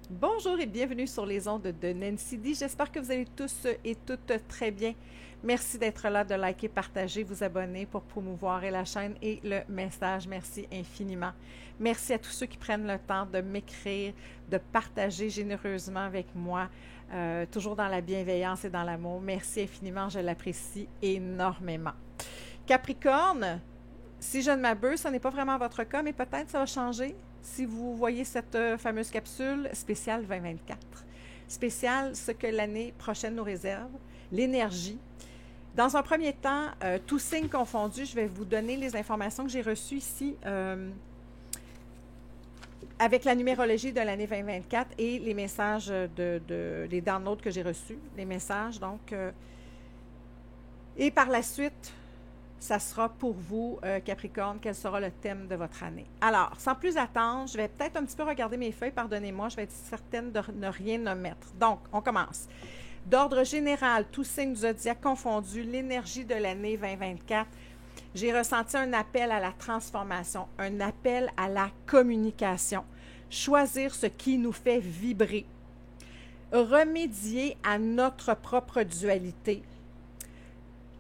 Bonjour et bienvenue sur les ondes de Nancy D. J'espère que vous allez tous et toutes très bien. Merci d'être là, de liker, partager, vous abonner pour promouvoir la chaîne et le message. Merci infiniment. Merci à tous ceux qui prennent le temps de m'écrire, de partager généreusement avec moi, toujours dans la bienveillance et dans l'amour. Merci infiniment, je l'apprécie énormément. Capricorne, si je ne m'abuse, ce n'est pas vraiment votre cas, mais peut-être ça va changer si vous voyez cette fameuse capsule spéciale 2024. Spéciale ce que l'année prochaine nous réserve, l'énergie. Dans un premier temps, tous signes confondus, je vais vous donner les informations que j'ai reçues ici avec la numérologie de l'année 2024 et les messages les downloads que j'ai reçus, les messages. Donc, et par la suite, ça sera pour vous, Capricorne, quel sera le thème de votre année. Alors, sans plus attendre, je vais peut-être un petit peu regarder mes feuilles, pardonnez-moi, je vais être certaine de ne rien omettre. Donc, on commence. D'ordre général, tous signes du zodiaque confondus, l'énergie de l'année 2024, j'ai ressenti un appel à la transformation, un appel à la communication, choisir ce qui nous fait vibrer, remédier à notre propre dualité,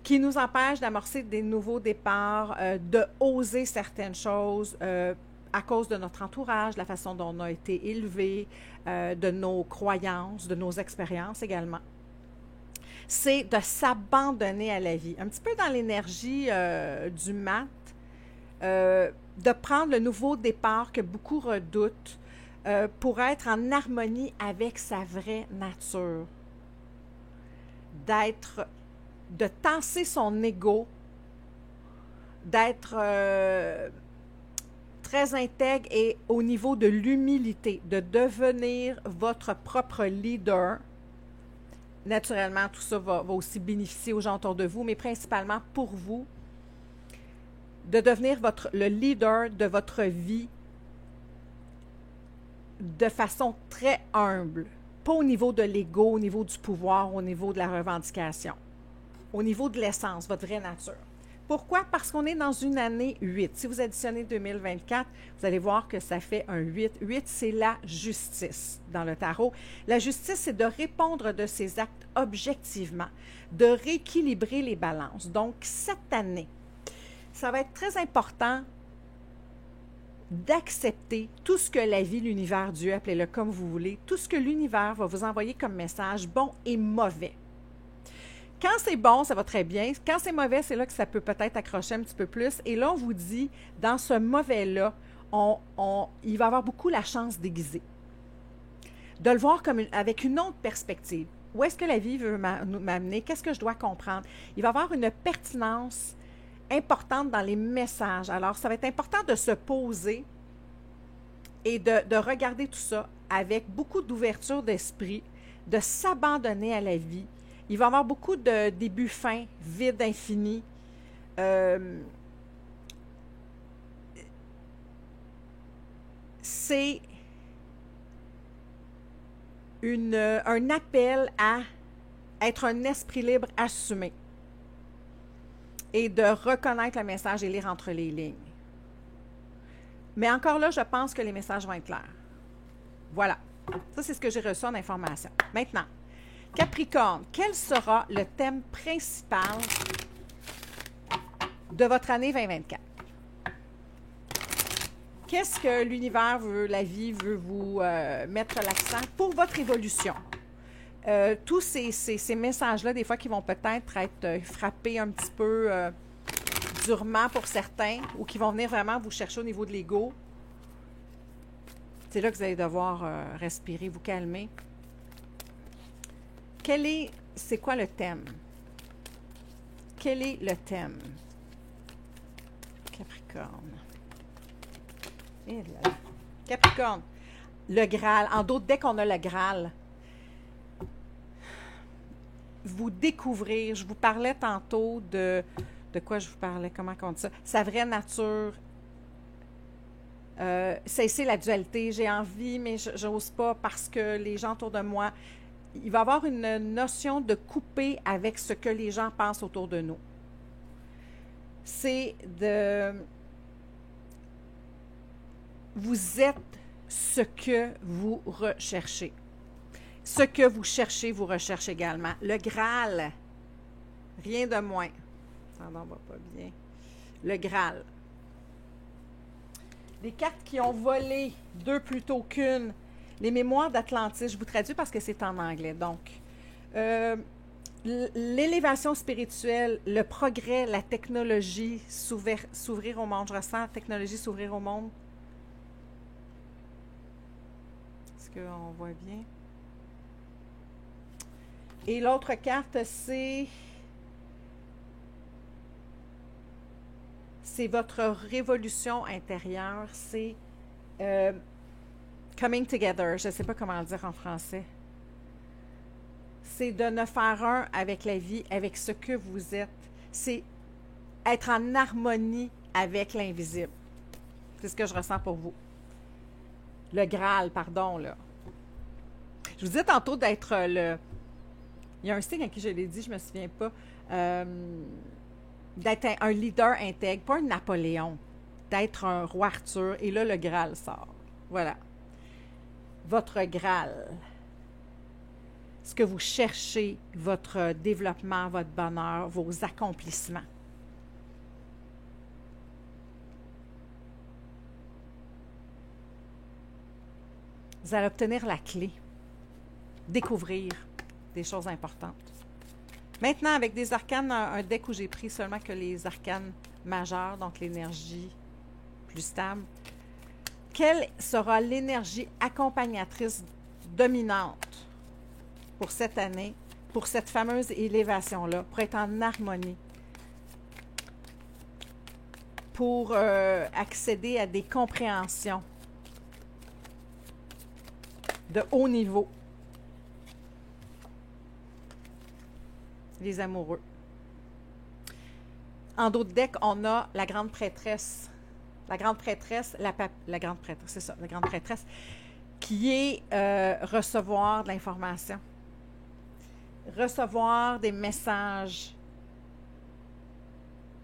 qui nous empêche d'amorcer des nouveaux départs, de oser certaines choses à cause de notre entourage, de la façon dont on a été élevé, de nos croyances, de nos expériences également. C'est de s'abandonner à la vie. Un petit peu dans l'énergie du mat, de prendre le nouveau départ que beaucoup redoutent pour être en harmonie avec sa vraie nature. De tasser son ego, d'être très intègre et au niveau de l'humilité, de devenir votre propre leader. Naturellement, tout ça va aussi bénéficier aux gens autour de vous, mais principalement pour vous, de devenir le leader de votre vie de façon très humble, pas au niveau de l'ego, au niveau du pouvoir, au niveau de la revendication. Au niveau de l'essence, votre vraie nature. Pourquoi? Parce qu'on est dans une année 8. Si vous additionnez 2024, vous allez voir que ça fait un 8. 8, c'est la justice dans le tarot. La justice, c'est de répondre de ses actes objectivement, de rééquilibrer les balances. Donc, cette année, ça va être très important d'accepter tout ce que la vie, l'univers, Dieu, appelez-le comme vous voulez, tout ce que l'univers va vous envoyer comme message, bon et mauvais. Quand c'est bon, ça va très bien. Quand c'est mauvais, c'est là que ça peut peut-être accrocher un petit peu plus. Et là, on vous dit, dans ce mauvais-là, il va y avoir beaucoup la chance d'aiguiser. De le voir avec une autre perspective. Où est-ce que la vie veut m'amener? Qu'est-ce que je dois comprendre? Il va y avoir une pertinence importante dans les messages. Alors, ça va être important de se poser et de regarder tout ça avec beaucoup d'ouverture d'esprit, de s'abandonner à la vie. Il va y avoir beaucoup de débuts fins, vides, infinis. C'est un appel à être un esprit libre assumé et de reconnaître le message et lire entre les lignes. Mais encore là, je pense que les messages vont être clairs. Voilà. Ça, c'est ce que j'ai reçu en information. Maintenant, Capricorne, quel sera le thème principal de votre année 2024? Qu'est-ce que l'univers veut, la vie veut vous mettre l'accent pour votre évolution? Tous ces messages-là, des fois, qui vont peut-être être frappés un petit peu durement pour certains ou qui vont venir vraiment vous chercher au niveau de l'ego, c'est là que vous allez devoir respirer, vous calmer. C'est quoi le thème? Quel est le thème? Capricorne. Et là. Capricorne. Le Graal. En d'autres, dès qu'on a le Graal, vous découvrir, je vous parlais tantôt de quoi je vous parlais, comment on dit ça? Sa vraie nature, cesser la dualité. J'ai envie, mais je n'ose pas parce que les gens autour de moi, il va y avoir une notion de couper avec ce que les gens pensent autour de nous. C'est de... Vous êtes ce que vous recherchez. Ce que vous cherchez, vous recherchez également. Le Graal, rien de moins. Ça n'en va pas bien. Le Graal. Les cartes qui ont volé, 2 plutôt qu'une. Les mémoires d'Atlantis, je vous traduis parce que c'est en anglais. Donc, l'élévation spirituelle, le progrès, la technologie, s'ouvrir au monde. Je ressens la technologie s'ouvrir au monde. Est-ce qu'on voit bien? Et l'autre carte, c'est votre révolution intérieure. C'est coming together. Je ne sais pas comment le dire en français. C'est de ne faire un avec la vie, avec ce que vous êtes. C'est être en harmonie avec l'invisible. C'est ce que je ressens pour vous. Le Graal, pardon, là. Je vous disais tantôt d'être le... Il y a un signe à qui je l'ai dit, je ne me souviens pas. D'être un leader intègre, pas un Napoléon. D'être un roi Arthur. Et là, le Graal sort. Voilà. Votre Graal. Ce que vous cherchez, votre développement, votre bonheur, vos accomplissements. Vous allez obtenir la clé. Découvrir des choses importantes. Maintenant, avec des arcanes, un deck où j'ai pris seulement que les arcanes majeures, donc l'énergie plus stable. Quelle sera l'énergie accompagnatrice dominante pour cette année, pour cette fameuse élévation-là, pour être en harmonie, pour accéder à des compréhensions de haut niveau? Les amoureux. En dos de deck, on a la grande prêtresse. La grande prêtresse, la grande prêtresse, c'est ça, la grande prêtresse, qui est recevoir de l'information, recevoir des messages,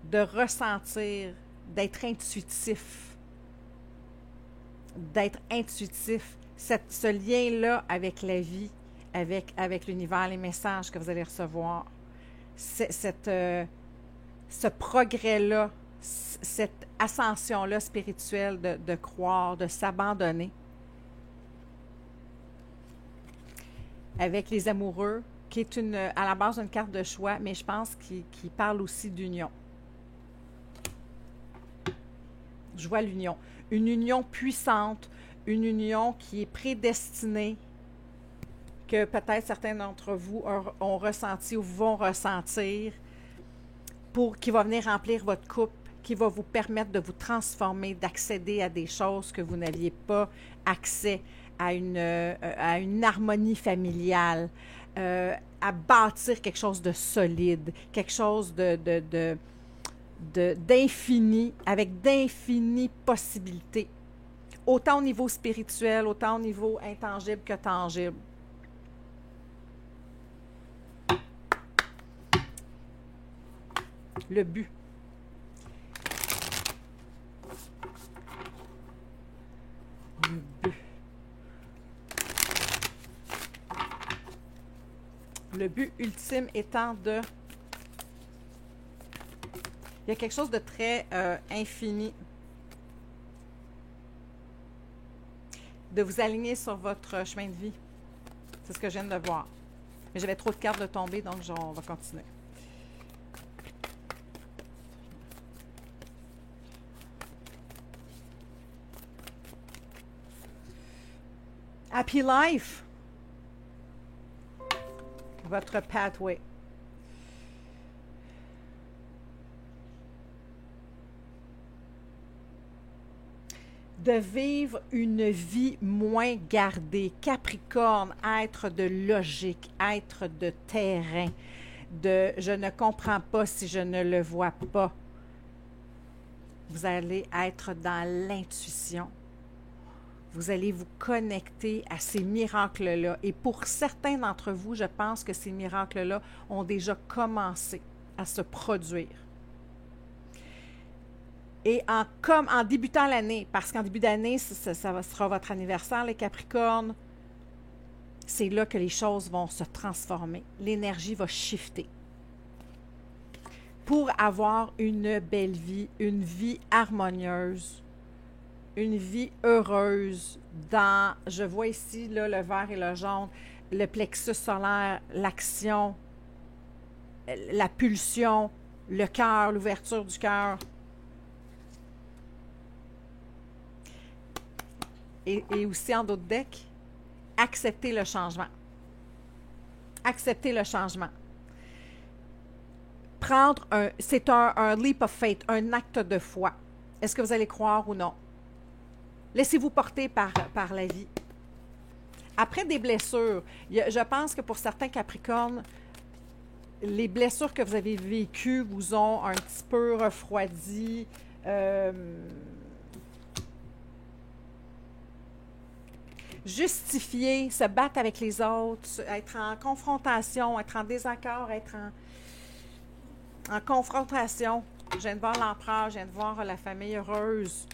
de ressentir, d'être intuitif. D'être intuitif. Ce lien-là avec la vie, avec l'univers, les messages que vous allez recevoir. Ce progrès-là, cette ascension-là spirituelle de croire, de s'abandonner. Avec les amoureux, qui est à la base une carte de choix, mais je pense qu'il parle aussi d'union. Je vois l'union. Une union puissante, une union qui est prédestinée, que peut-être certains d'entre vous ont ressenti ou vont ressentir, qui va venir remplir votre couple, qui va vous permettre de vous transformer, d'accéder à des choses que vous n'aviez pas accès, à une harmonie familiale, à bâtir quelque chose de solide, quelque chose d'infini, avec d'infinies possibilités, autant au niveau spirituel, autant au niveau intangible que tangible. Le but. Le but. Le but ultime étant de... Il y a quelque chose de très infini. De vous aligner sur votre chemin de vie. C'est ce que je viens de voir. Mais j'avais trop de cartes de tomber, donc on va continuer. Happy Life. Votre pathway. De vivre une vie moins gardée. Capricorne, être de logique, être de terrain, de je ne comprends pas si je ne le vois pas. Vous allez être dans l'intuition. Vous allez vous connecter à ces miracles-là. Et pour certains d'entre vous, je pense que ces miracles-là ont déjà commencé à se produire. Et comme en débutant l'année, parce qu'en début d'année, sera votre anniversaire, les Capricornes, c'est là que les choses vont se transformer. L'énergie va shifter. Pour avoir une belle vie, une vie harmonieuse, une vie heureuse dans, je vois ici là, le vert et le jaune, le plexus solaire, l'action, la pulsion, le cœur, l'ouverture du cœur. Et aussi en d'autres decks, accepter le changement. Accepter le changement. C'est un leap of faith, un acte de foi. Est-ce que vous allez croire ou non? Laissez-vous porter par la vie. Après des blessures, je pense que pour certains Capricornes, les blessures que vous avez vécues vous ont un petit peu refroidi. Justifier, se battre avec les autres, être en confrontation, être en désaccord, être en confrontation. Je viens de voir l'empereur, je viens de voir la famille heureuse.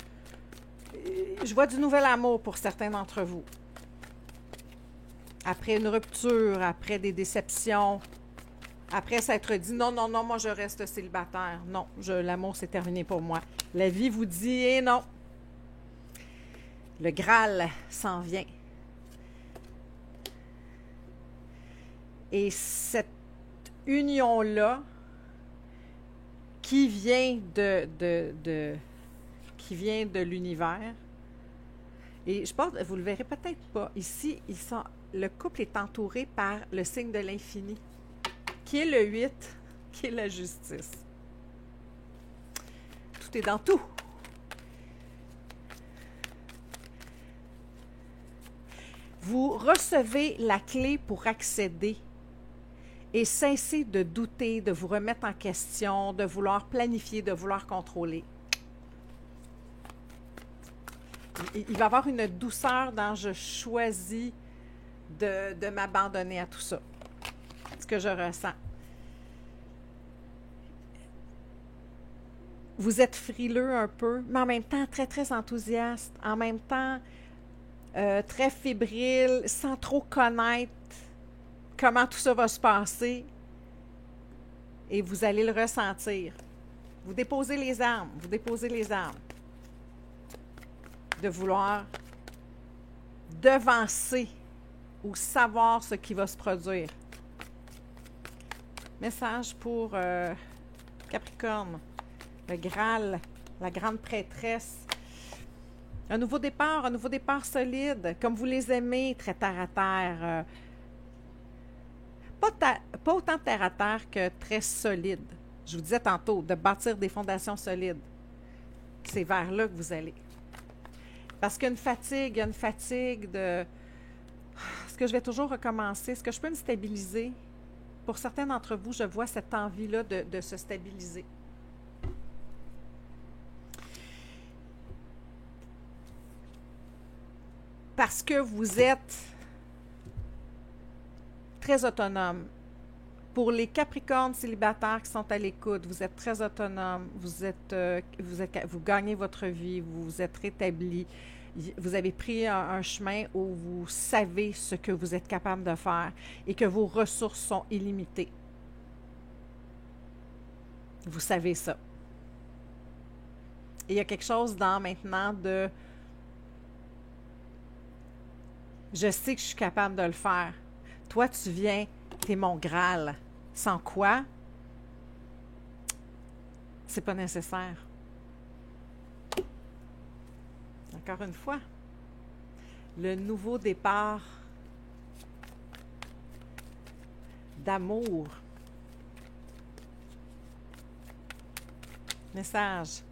Je vois du nouvel amour pour certains d'entre vous. Après une rupture, après des déceptions, après s'être dit non, non, non, moi je reste célibataire. Non, l'amour c'est terminé pour moi. La vie vous dit eh non. Le Graal s'en vient. Et cette union-là, qui vient qui vient de l'univers, et je pense, vous le verrez peut-être pas, ici, le couple est entouré par le signe de l'infini, qui est le 8, qui est la justice. Tout est dans tout. Vous recevez la clé pour accéder et cessez de douter, de vous remettre en question, de vouloir planifier, de vouloir contrôler. Il va y avoir une douceur dans je choisis de m'abandonner à tout ça. C'est ce que je ressens. Vous êtes frileux un peu, mais en même temps très, très enthousiaste. En même temps, très fébrile, sans trop connaître comment tout ça va se passer. Et vous allez le ressentir. Vous déposez les armes. Vous déposez les armes. De vouloir devancer ou savoir ce qui va se produire. Message pour Capricorne, le Graal, la grande prêtresse. Un nouveau départ solide, comme vous les aimez, très terre à terre. Pas autant terre à terre que très solide. Je vous disais tantôt, de bâtir des fondations solides. C'est vers là que vous allez. Parce qu'il y a une fatigue de... Est-ce que je vais toujours recommencer? Est-ce que je peux me stabiliser? Pour certains d'entre vous, je vois cette envie-là de se stabiliser. Parce que vous êtes très autonome. Pour les Capricornes célibataires qui sont à l'écoute, vous êtes très autonome, vous gagnez votre vie, vous vous êtes rétabli, vous avez pris un chemin où vous savez ce que vous êtes capable de faire et que vos ressources sont illimitées. Vous savez ça. Et il y a quelque chose maintenant de... Je sais que je suis capable de le faire. Toi, tu viens, t'es mon Graal. Sans quoi, c'est pas nécessaire. Encore une fois, le nouveau départ d'amour. Message.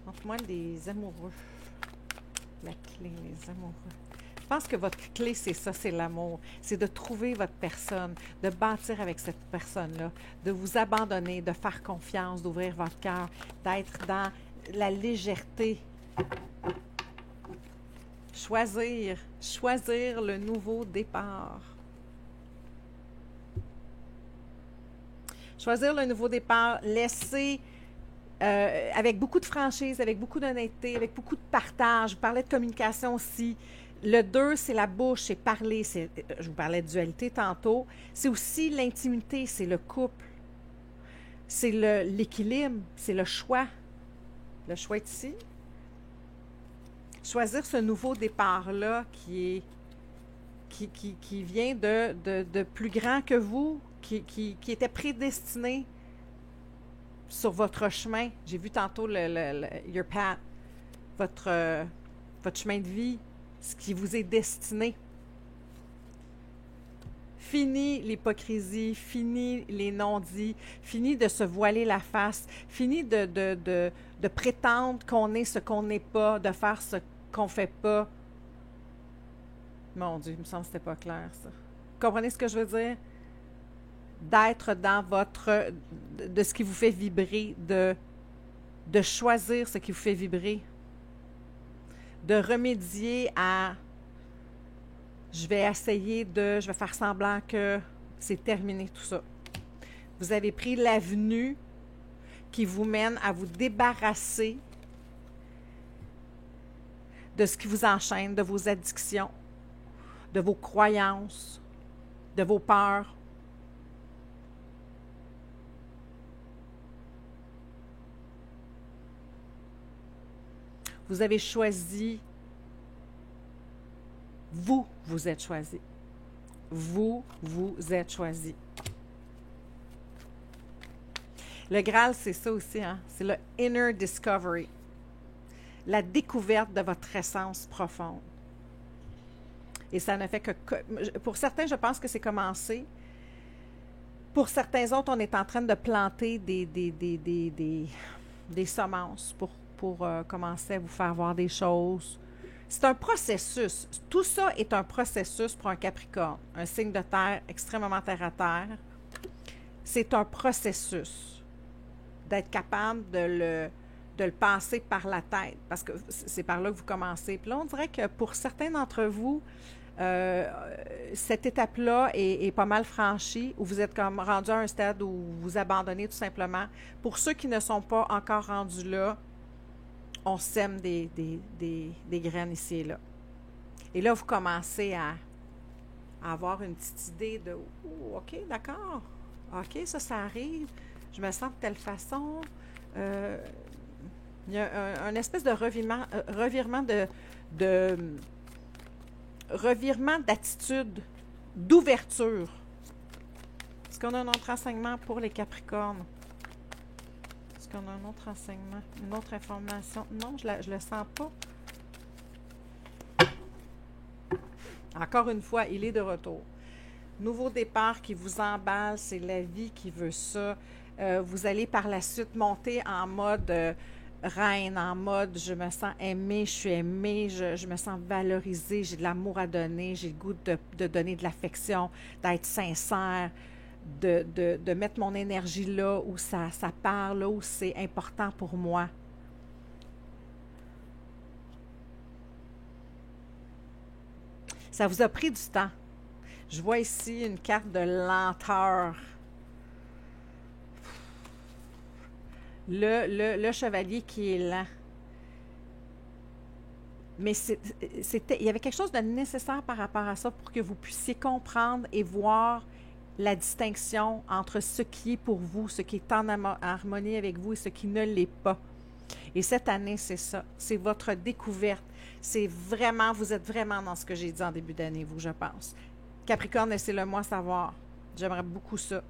Montre-moi les amoureux. La clé, les amoureux. Je pense que votre clé, c'est ça, c'est l'amour. C'est de trouver votre personne, de bâtir avec cette personne-là, de vous abandonner, de faire confiance, d'ouvrir votre cœur, d'être dans la légèreté. Choisir le nouveau départ. Choisir le nouveau départ, laisser avec beaucoup de franchise, avec beaucoup d'honnêteté, avec beaucoup de partage. Je vous parlais de communication aussi. Le 2, c'est la bouche, c'est parler. Je vous parlais de dualité tantôt. C'est aussi l'intimité, c'est le couple. C'est l'équilibre, c'est le choix. Le choix est ici. Choisir ce nouveau départ-là qui vient de plus grand que vous, qui était prédestiné sur votre chemin. J'ai vu tantôt your path, votre chemin de vie, ce qui vous est destiné. Fini l'hypocrisie, fini les non-dits, fini de se voiler la face, fini de prétendre qu'on est ce qu'on n'est pas, de faire ce qu'on ne fait pas. Mon Dieu, il me semble que ce n'était pas clair, ça. Comprenez ce que je veux dire? D'être dans de ce qui vous fait vibrer, de choisir ce qui vous fait vibrer, de remédier à je vais faire semblant que c'est terminé tout ça. Vous avez pris l'avenue qui vous mène à vous débarrasser de ce qui vous enchaîne, de vos addictions, de vos croyances, de vos peurs. Vous avez choisi. Vous êtes choisi. Vous êtes choisi. Le Graal, c'est ça aussi, hein? C'est le inner discovery. La découverte de votre essence profonde. Et ça ne fait que... Pour certains, je pense que c'est commencé. Pour certains autres, on est en train de planter des semences pour commencer à vous faire voir des choses. C'est un processus. Tout ça est un processus pour un Capricorne, un signe de terre extrêmement terre à terre. C'est un processus d'être capable de le passer par la tête, parce que c'est par là que vous commencez. Puis là, on dirait que pour certains d'entre vous, cette étape-là est pas mal franchie, où vous êtes comme rendu à un stade où vous abandonnez tout simplement. Pour ceux qui ne sont pas encore rendus là, on sème des graines ici et là. Et là, vous commencez à avoir une petite idée de « Oh, OK, d'accord. OK, ça arrive. Je me sens de telle façon. » Il y a un espèce de revirement d'attitude, d'ouverture. Est-ce qu'on a un autre enseignement pour les Capricornes? Est-ce qu'on a un autre enseignement, une autre information? Non, je le sens pas. Encore une fois, il est de retour. Nouveau départ qui vous emballe, c'est la vie qui veut ça. Vous allez par la suite monter en mode reine, en mode je me sens aimée, je suis aimée, je me sens valorisée, j'ai de l'amour à donner, j'ai le goût de donner de l'affection, d'être sincère, de mettre mon énergie là où ça part, là où c'est important pour moi. Ça vous a pris du temps. Je vois ici une carte de lenteur. Le chevalier qui est lent. Mais il y avait quelque chose de nécessaire par rapport à ça pour que vous puissiez comprendre et voir la distinction entre ce qui est pour vous, ce qui est en harmonie avec vous et ce qui ne l'est pas. Et cette année, c'est ça. C'est votre découverte. C'est vraiment, vous êtes vraiment dans ce que j'ai dit en début d'année, vous, je pense. Capricorne, laissez-le moi savoir. J'aimerais beaucoup ça.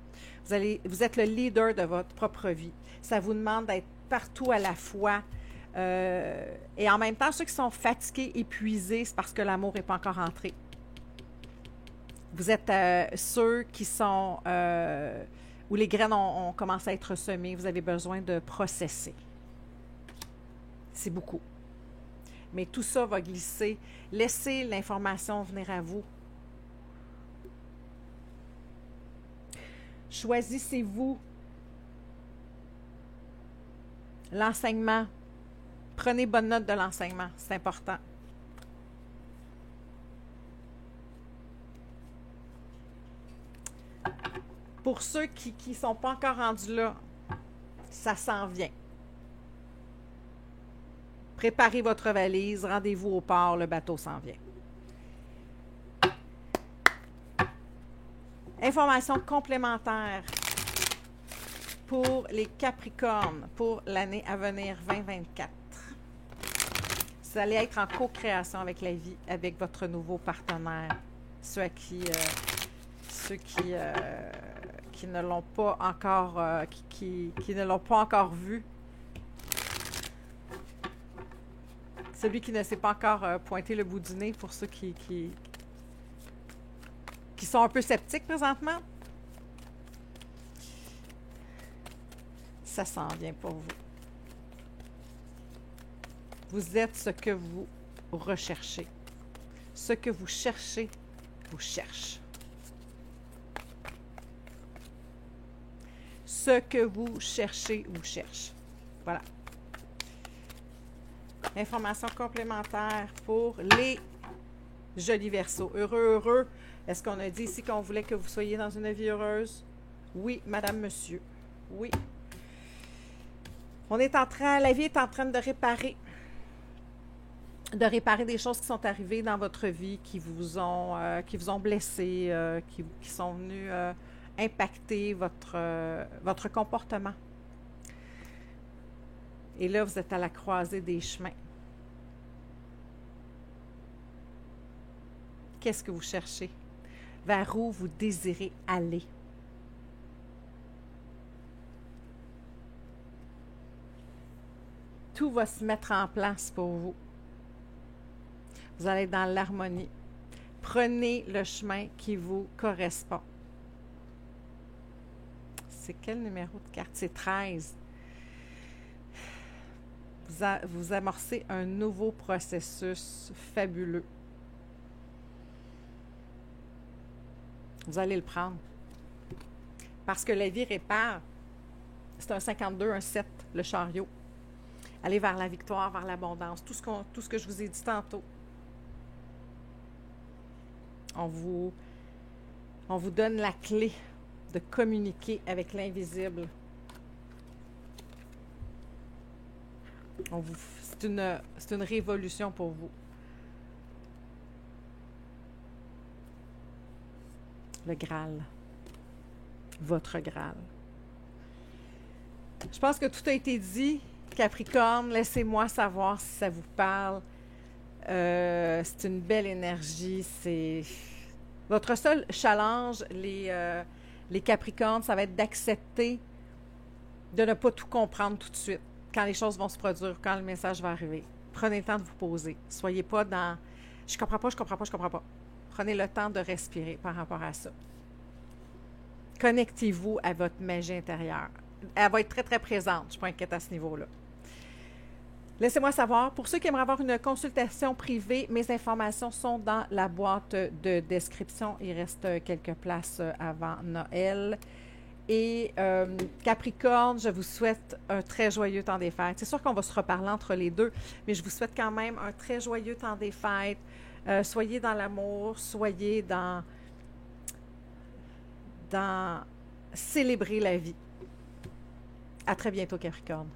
Vous êtes le leader de votre propre vie. Ça vous demande d'être partout à la fois. Et en même temps, ceux qui sont fatigués, épuisés, c'est parce que l'amour n'est pas encore entré. Vous êtes ceux qui sont... où les graines ont commencé à être semées. Vous avez besoin de processer. C'est beaucoup. Mais tout ça va glisser. Laissez l'information venir à vous. Choisissez-vous l'enseignement. Prenez bonne note de l'enseignement. C'est important. Pour ceux qui ne sont pas encore rendus là, ça s'en vient. Préparez votre valise, rendez-vous au port, le bateau s'en vient. Information complémentaire pour les Capricornes pour l'année à venir 2024. Vous allez être en co-création avec la vie, avec votre nouveau partenaire. Ceux qui ne l'ont pas encore, qui ne l'ont pas encore vu. Celui qui ne s'est pas encore pointé le bout du nez pour ceux qui sont un peu sceptiques présentement. Ça s'en vient pour vous. Vous êtes ce que vous recherchez. Ce que vous cherchez, vous cherche. Ce que vous cherchez, vous cherche. Voilà. Information complémentaire pour les jolis Verseaux. Heureux, heureux. Est-ce qu'on a dit ici qu'on voulait que vous soyez dans une vie heureuse? Oui, madame, monsieur. Oui. La vie est en train de réparer des choses qui sont arrivées dans votre vie, qui vous ont blessé, qui sont venues impacter votre comportement. Et là, vous êtes à la croisée des chemins. Qu'est-ce que vous cherchez? Vers où vous désirez aller? Tout va se mettre en place pour vous. Vous allez être dans l'harmonie. Prenez le chemin qui vous correspond. C'est quel numéro de carte? C'est 13. Vous amorcez un nouveau processus fabuleux. Vous allez le prendre. Parce que la vie répare. C'est un 52, un 7, le chariot. Allez vers la victoire, vers l'abondance. Tout ce que je vous ai dit tantôt. On vous donne la clé de communiquer avec l'invisible. C'est une révolution pour vous. Le Graal. Votre Graal. Je pense que tout a été dit. Capricorne, laissez-moi savoir si ça vous parle. C'est une belle énergie. C'est votre seul challenge, les Capricornes, ça va être d'accepter de ne pas tout comprendre tout de suite. Quand les choses vont se produire, quand le message va arriver. Prenez le temps de vous poser. Soyez pas dans « je comprends pas ». Prenez le temps de respirer par rapport à ça. Connectez-vous à votre magie intérieure. Elle va être très, très présente. Je ne suis pas inquiète à ce niveau-là. Laissez-moi savoir. Pour ceux qui aimeraient avoir une consultation privée, mes informations sont dans la boîte de description. Il reste quelques places avant Noël. Et Capricorne, je vous souhaite un très joyeux temps des fêtes. C'est sûr qu'on va se reparler entre les deux, mais je vous souhaite quand même un très joyeux temps des fêtes. Soyez dans l'amour, soyez dans célébrer la vie. À très bientôt, Capricorne.